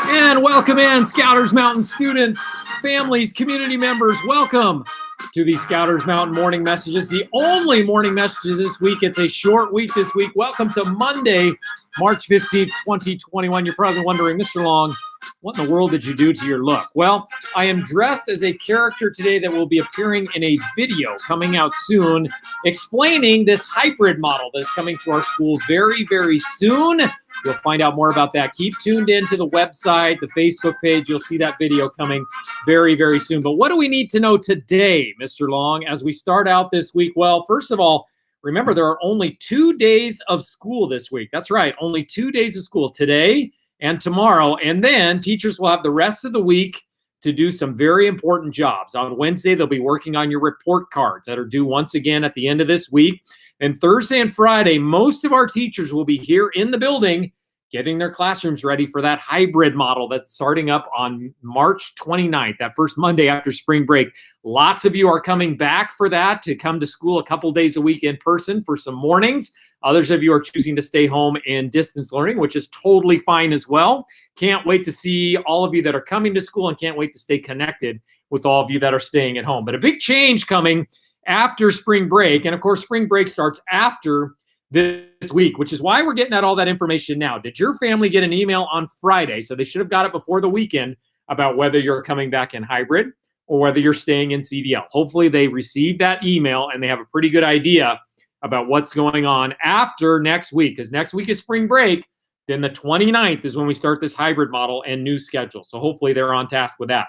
And welcome in, Scouters Mountain students, families, community members. Welcome to the Scouters Mountain Morning Messages, the only morning messages this week. It's a short week this week. Welcome to Monday, March 15th, 2021. You're probably wondering, Mr. Long, what in the world did you do to your look? Well, I am dressed as a character today that will be appearing in a video coming out soon, explaining this hybrid model that's coming to our school very, very soon. You'll find out more about that. Keep tuned in to the website, the Facebook page. You'll see that video coming very, very soon. But what do we need to know today, Mr. Long, as we start out this week? Well, first of all, remember there are only 2 days of school this week. That's right, only 2 days of school, today and tomorrow. And then teachers will have the rest of the week to do some very important jobs. On Wednesday, they'll be working on your report cards that are due once again at the end of this week. And Thursday and Friday, most of our teachers will be here in the building getting their classrooms ready for that hybrid model that's starting up on March 29th, that first Monday after spring break. Lots of you are coming back for that, to come to school a couple days a week in person for some mornings. Others of you are choosing to stay home in distance learning, which is totally fine as well. Can't wait to see all of you that are coming to school and can't wait to stay connected with all of you that are staying at home. But a big change coming after spring break. And of course, spring break starts after this week, which is why we're getting at all that information now. Did your family get an email on Friday? So they should have got it before the weekend about whether you're coming back in hybrid or whether you're staying in CDL. Hopefully they received that email and they have a pretty good idea about what's going on after next week, because next week is spring break. Then the 29th is when we start this hybrid model and new schedule. So hopefully they're on task with that.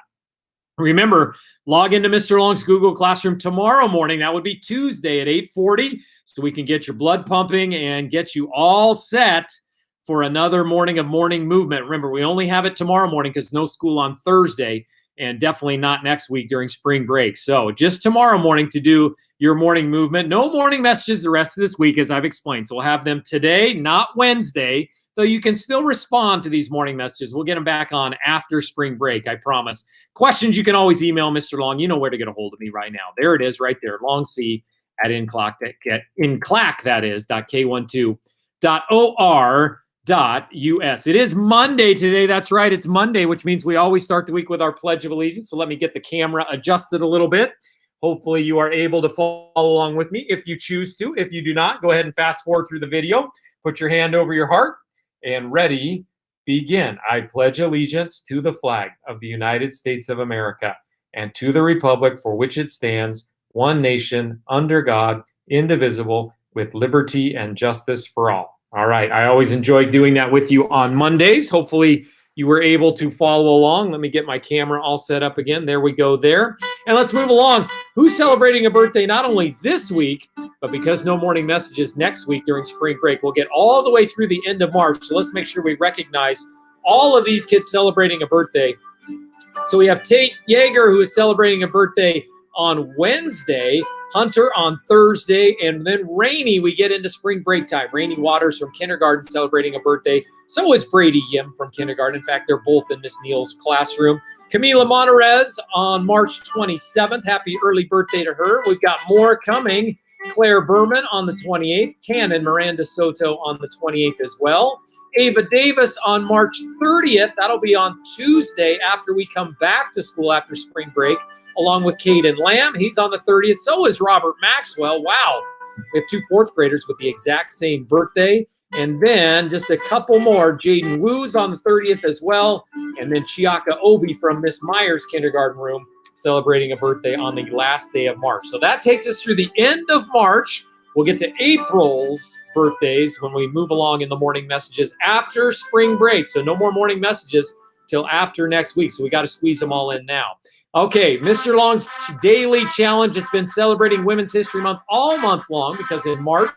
Remember, log into Mr. Long's Google Classroom tomorrow morning. That would be Tuesday at 8:40, so we can get your blood pumping and get you all set for another morning of morning movement. Remember, we only have it tomorrow morning because no school on Thursday, and definitely not next week during spring break. So just tomorrow morning to do your morning movement. No morning messages the rest of this week, as I've explained. So we'll have them today, not Wednesday, though you can still respond to these morning messages. We'll get them back on after spring break, I promise. Questions, you can always email Mr. Long. You know where to get a hold of me right now. There it is right there, longc at inclac, that is, .k12.or.us. It is Monday today. That's right, it's Monday, which means we always start the week with our Pledge of Allegiance. So let me get the camera adjusted a little bit. Hopefully you are able to follow along with me if you choose to. If you do not, go ahead and fast forward through the video. Put your hand over your heart and ready, begin. I pledge allegiance to the flag of the United States of America and to the republic for which it stands, one nation, under God, indivisible, with liberty and justice for all. All right, I always enjoy doing that with you on Mondays. Hopefully you were able to follow along. Let me get my camera all set up again. There we go there. And let's move along. Who's celebrating a birthday not only this week, but because no morning messages next week during spring break, we'll get all the way through the end of March. So let's make sure we recognize all of these kids celebrating a birthday. So we have Tate Yeager, who is celebrating a birthday on Wednesday, Hunter on Thursday, and then Rainey, we get into spring break time. Rainey Waters from kindergarten celebrating a birthday. So is Brady Yim from kindergarten. In fact, they're both in Miss Neal's classroom. Camila Monterez on March 27th. Happy early birthday to her. We've got more coming. Claire Berman on the 28th. Tan and Miranda Soto on the 28th as well. Ava Davis on March 30th. That'll be on Tuesday after we come back to school after spring break, along with Caden Lamb. He's on the 30th. So is Robert Maxwell. Wow. We have 2 fourth graders with the exact same birthday. And then just a couple more. Jaden Woo's on the 30th as well. And then Chiaka Obi from Miss Myers' kindergarten room celebrating a birthday on the last day of March. So that takes us through the end of March. We'll get to April's birthdays when we move along in the morning messages after spring break. So no more morning messages till after next week. So we got to squeeze them all in now. Okay, Mr. Long's daily challenge. It's been celebrating Women's History Month all month long because in March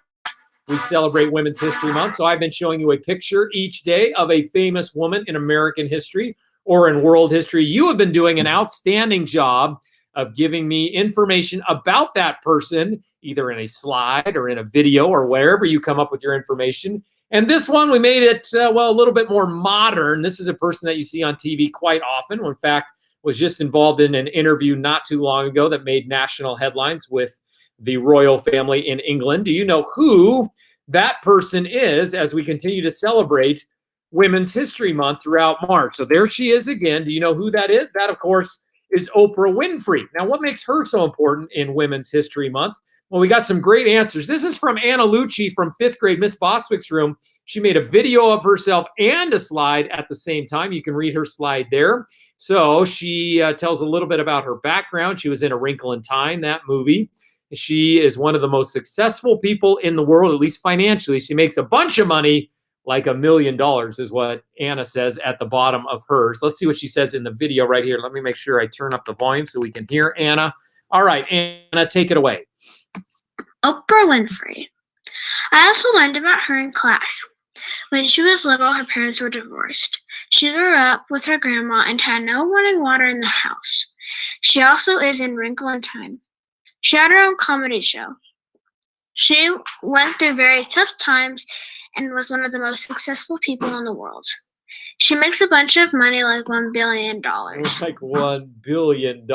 we celebrate Women's History Month. So I've been showing you a picture each day of a famous woman in American history or in world history. You have been doing an outstanding job of giving me information about that person, either in a slide or in a video or wherever you come up with your information. And this one, we made it, a little bit more modern. This is a person that you see on TV quite often. In fact, was just involved in an interview not too long ago that made national headlines with the royal family in England. Do you know who that person is as we continue to celebrate Women's History Month throughout March. So there she is again. Do you know who that is? That, of course, is Oprah Winfrey. Now, what makes her so important in Women's History Month? Well, we got some great answers. This is from Anna Lucci from 5th grade, Miss Bostwick's room. She made a video of herself and a slide at the same time. You can read her slide there. So she tells a little bit about her background. She was in A Wrinkle in Time, that movie. She is one of the most successful people in the world, at least financially. She makes a bunch of money, like $1 million is what Anna says at the bottom of hers. Let's see what she says in the video right here. Let me make sure I turn up the volume so we can hear Anna. All right, Anna, take it away. Oprah Winfrey. I also learned about her in class. When she was little, her parents were divorced. She grew up with her grandma and had no running water in the house. She also is in Wrinkle in Time. She had her own comedy show. She went through very tough times and was one of the most successful people in the world. She makes a bunch of money, like $1 billion. Like $1 billion.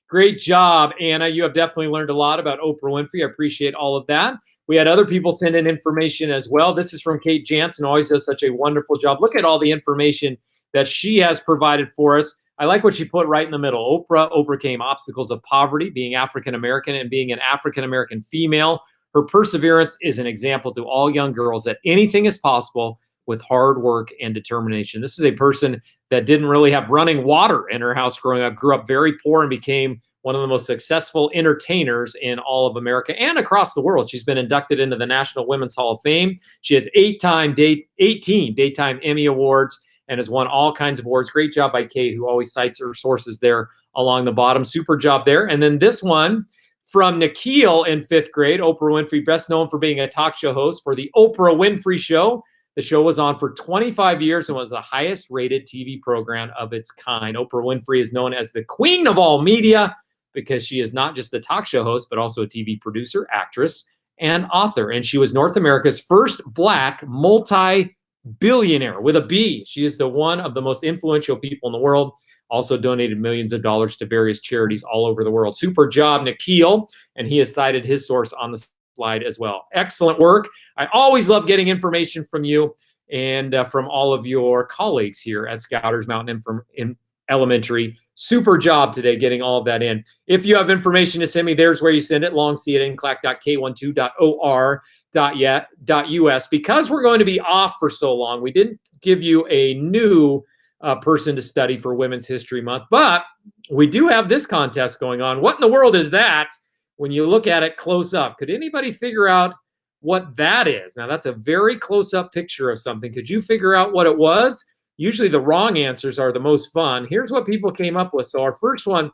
Great job, Anna. You have definitely learned a lot about Oprah Winfrey. I appreciate all of that. We had other people send in information as well. This is from Kate Jansen, who always does such a wonderful job. Look at all the information that she has provided for us. I like what she put right in the middle. Oprah overcame obstacles of poverty, being African-American and being an African-American female. Her perseverance is an example to all young girls that anything is possible with hard work and determination. This is a person that didn't really have running water in her house growing up, grew up very poor and became one of the most successful entertainers in all of America and across the world. She's been inducted into the National Women's Hall of Fame. She has 18 Daytime Emmy Awards and has won all kinds of awards. Great job by Kate, who always cites her sources there along the bottom. Super job there. And then this one from Nikhil in 5th grade. Oprah Winfrey, best known for being a talk show host for the Oprah Winfrey Show. The show was on for 25 years and was the highest rated TV program of its kind. Oprah Winfrey is known as the queen of all media because she is not just a talk show host, but also a TV producer, actress, and author. And she was North America's first Black multi-billionaire with a B. She is the one of the most influential people in the world. Also donated millions of dollars to various charities all over the world. Super job, Nikhil. And he has cited his source on the slide as well. Excellent work. I always love getting information from you and from all of your colleagues here at Scouters Mountain Elementary. Super job today getting all of that in. If you have information to send me, there's where you send it. longc@nclac.k12.or.us. Because we're going to be off for so long, we didn't give you a new person to study for Women's History Month, but we do have this contest going on. What in the world is that when you look at it close up? Could anybody figure out what that is? Now, that's a very close-up picture of something. Could you figure out what it was? Usually the wrong answers are the most fun. Here's what people came up with. So our first one,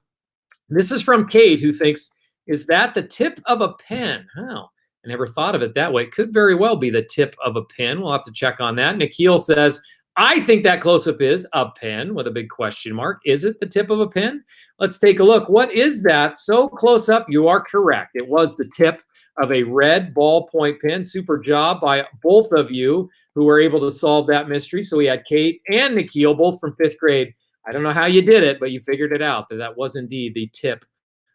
this is from Kate, who thinks, is that the tip of a pen? Oh, I never thought of it that way. It could very well be the tip of a pen. We'll have to check on that. Nikhil says, I think that close-up is a pen with a big question mark. Is it the tip of a pen? Let's take a look. What is that? So close up, you are correct. It was the tip of a red ballpoint pen. Super job by both of you who were able to solve that mystery. So we had Kate and Nikhil, both from 5th grade. I don't know how you did it, but you figured it out, that was indeed the tip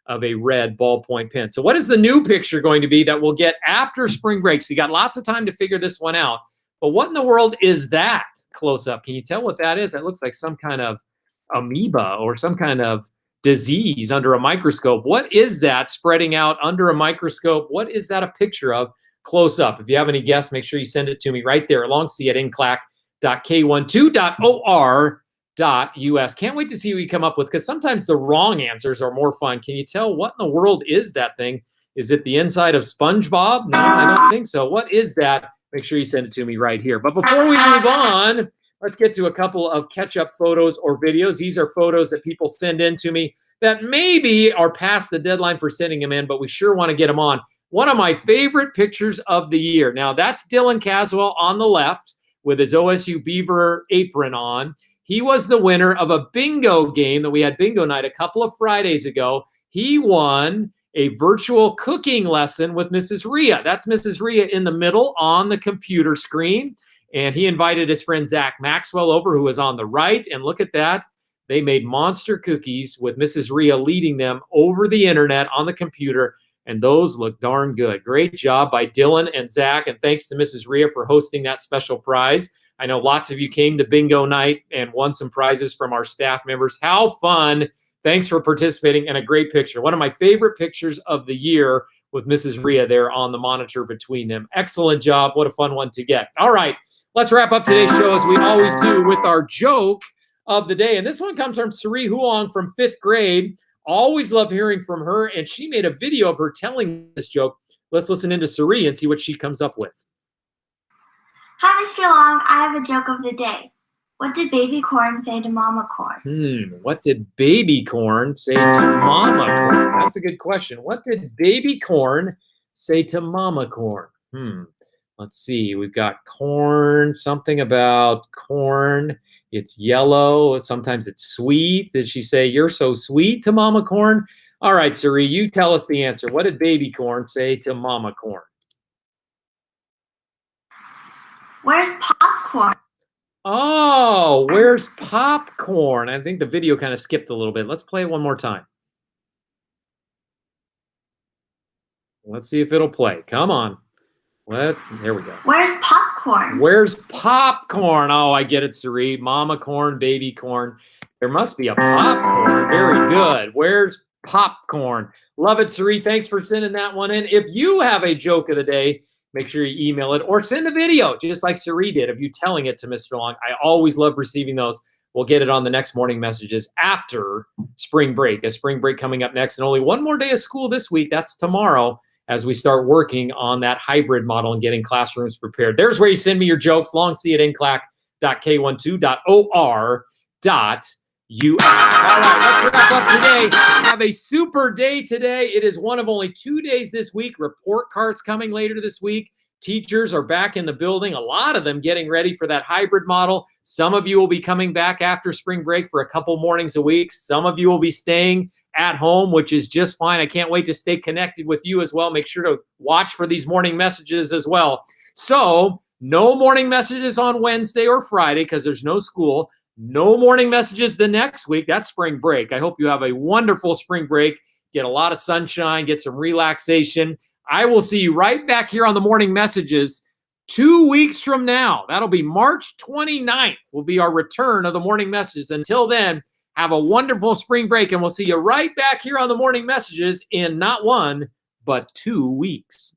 of a red ballpoint pen. So what is the new picture going to be that we'll get after spring break? So you got lots of time to figure this one out. But what in the world is that close up? Can you tell what that is? That looks like some kind of amoeba or some kind of disease under a microscope. What is that spreading out under a microscope? What is that a picture of close up? If you have any guess, make sure you send it to me right there, longc@nclac.k12.or.us. Can't wait to see what you come up with, because sometimes the wrong answers are more fun. Can you tell what in the world is that thing? Is it the inside of SpongeBob? No, I don't think so. What is that? Make sure you send it to me right here. But before we move on, let's get to a couple of catch-up photos or videos. These are photos that people send in to me that maybe are past the deadline for sending them in, but we sure want to get them on. One of my favorite pictures of the year. Now, that's Dylan Caswell on the left with his OSU Beaver apron on. He was the winner of a bingo game that we had bingo night a couple of Fridays ago. He won a virtual cooking lesson with Mrs. Rhea. That's Mrs. Rhea in the middle on the computer screen. And he invited his friend Zach Maxwell over, who was on the right. And look at that. They made monster cookies with Mrs. Rhea leading them over the internet on the computer. And those look darn good. Great job by Dylan and Zach. And thanks to Mrs. Rhea for hosting that special prize. I know lots of you came to bingo night and won some prizes from our staff members. How fun. Thanks for participating, and a great picture. One of my favorite pictures of the year with Mrs. Rhea there on the monitor between them. Excellent job. What a fun one to get. All right, let's wrap up today's show as we always do with our joke of the day. And this one comes from Suri Huang from 5th grade. Always love hearing from her, and she made a video of her telling this joke. Let's listen into Suri and see what she comes up with. Hi, Mr. Long. I have a joke of the day. What did baby corn say to mama corn? What did baby corn say to mama corn? That's a good question. What did baby corn say to mama corn? Let's see. We've got corn, something about corn. It's yellow. Sometimes it's sweet. Did she say, "You're so sweet" to mama corn? All right, Suri, you tell us the answer. What did baby corn say to mama corn? Where's popcorn? Oh, where's popcorn? I think the video kind of skipped a little bit. Let's play it one more time. Let's see if it'll play. Come on. There we go. Where's popcorn? Where's popcorn? Oh, I get it, Suri. Mama corn, baby corn. There must be a popcorn. Very good. Where's popcorn? Love it, Suri. Thanks for sending that one in. If you have a joke of the day, make sure you email it or send a video, just like Suri did, of you telling it to Mr. Long. I always love receiving those. We'll get it on the next morning messages after spring break. A spring break coming up next, and only one more day of school this week. That's tomorrow, as we start working on that hybrid model and getting classrooms prepared. There's where you send me your jokes. Longc at nclac.k12.or.us. All right, let's wrap up today. Have a super day today. It is one of only 2 days this week. Report cards coming later this week. Teachers are back in the building, a lot of them getting ready for that hybrid model. Some of you will be coming back after spring break for a couple mornings a week. Some of you will be staying at home, which is just fine. I can't wait to stay connected with you as well. Make sure to watch for these morning messages as well. So no morning messages on Wednesday or Friday because there's no school. No morning messages the next week. That's spring break. I hope you have a wonderful spring break. Get a lot of sunshine, get some relaxation. I will see you right back here on the morning messages 2 weeks from now. That'll be March 29th will be our return of the morning messages. Until then, have a wonderful spring break, and we'll see you right back here on the morning messages in not 1, but 2 weeks.